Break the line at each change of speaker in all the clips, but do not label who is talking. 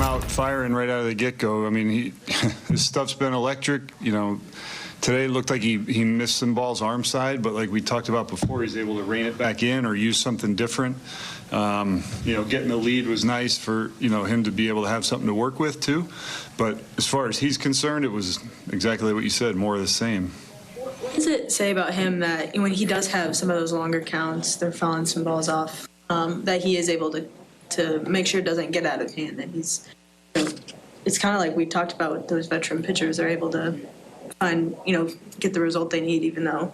came out firing right out of the get-go. I mean, his stuff's been electric. You know, today it looked like he missed some balls arm side, but like we talked about before, he's able to rein it back in or use something different. You know, getting the lead was nice for, you know, him to be able to have something to work with too. But as far as he's concerned, it was exactly what you said, more of the same.
What does it say about him that when he does have some of those longer counts, they're fouling some balls off, that he is able to make sure it doesn't get out of hand, that he's, you know, it's kind of like we talked about with those veteran pitchers, they're able to find, you know, get the result they need even though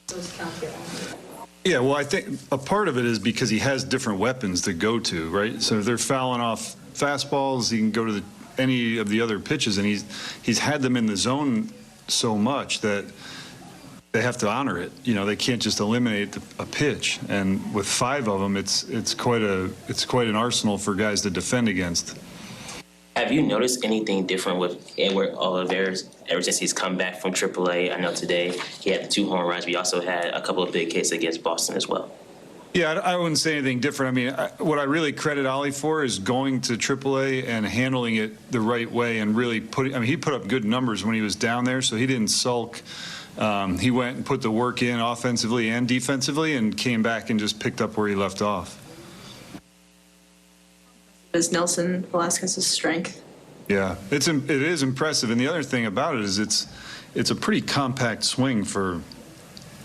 those counts get longer.
Yeah, well, I think a part of it is because he has different weapons to go to, right? So if they're fouling off fastballs, he can go to any of the other pitches, and he's had them in the zone so much that they have to honor it. You know, they can't just eliminate a pitch. And with 5 of them, it's quite an arsenal for guys to defend against.
Have you noticed anything different with Edward Olivares ever since he's come back from AAA? I know today he had the 2 home runs, but he also had a couple of big hits against Boston as well.
Yeah, I wouldn't say anything different. I mean, what I really credit Ollie for is going to AAA and handling it the right way and really putting. I mean, he put up good numbers when he was down there, so he didn't sulk. He went and put the work in offensively and defensively and came back and just picked up where he left off.
Is Nelson Velasquez's strength?
Yeah, it is impressive. And the other thing about it is it's a pretty compact swing for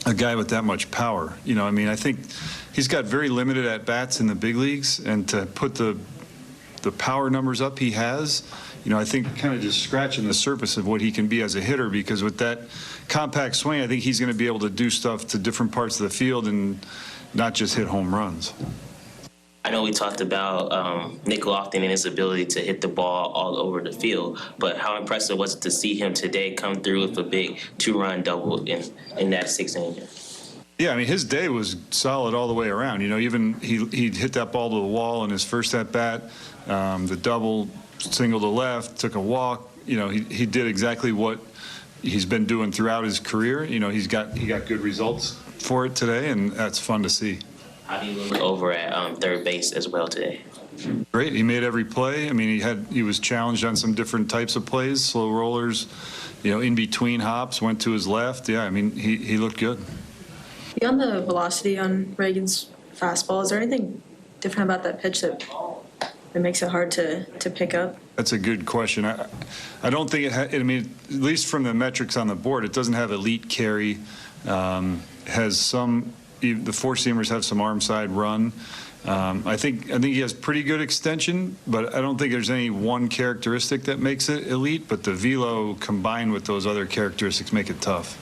a guy with that much power. You know, I mean, I think he's got very limited at-bats in the big leagues, and to put the power numbers up he has, you know, I think kind of just scratching the surface of what he can be as a hitter, because with that compact swing, I think he's going to be able to do stuff to different parts of the field and not just hit home runs.
I know we talked about Nick Lofton and his ability to hit the ball all over the field, but how impressive was it to see him today come through with a big 2-run double in that 6th inning?
Yeah, I mean, his day was solid all the way around. You know, even he hit that ball to the wall in his first at-bat, the double, single to left, took a walk. You know, he did exactly what he's been doing throughout his career. You know, he got good results for it today, and that's fun to see.
How do you look over at third base as well today?
Great. He made every play. I mean, he was challenged on some different types of plays, slow rollers, you know, in between hops, went to his left. Yeah, I mean, he looked good.
Beyond the velocity on Ragans' fastball, is there anything different about that pitch that makes it hard to pick up? That's a good question. I don't think I mean, at least from the metrics on the board, it doesn't have elite carry. Has some. The 4-seamers have some arm side run. I think he has pretty good extension, but I don't think there's any one characteristic that makes it elite. But the velo combined with those other characteristics make it tough.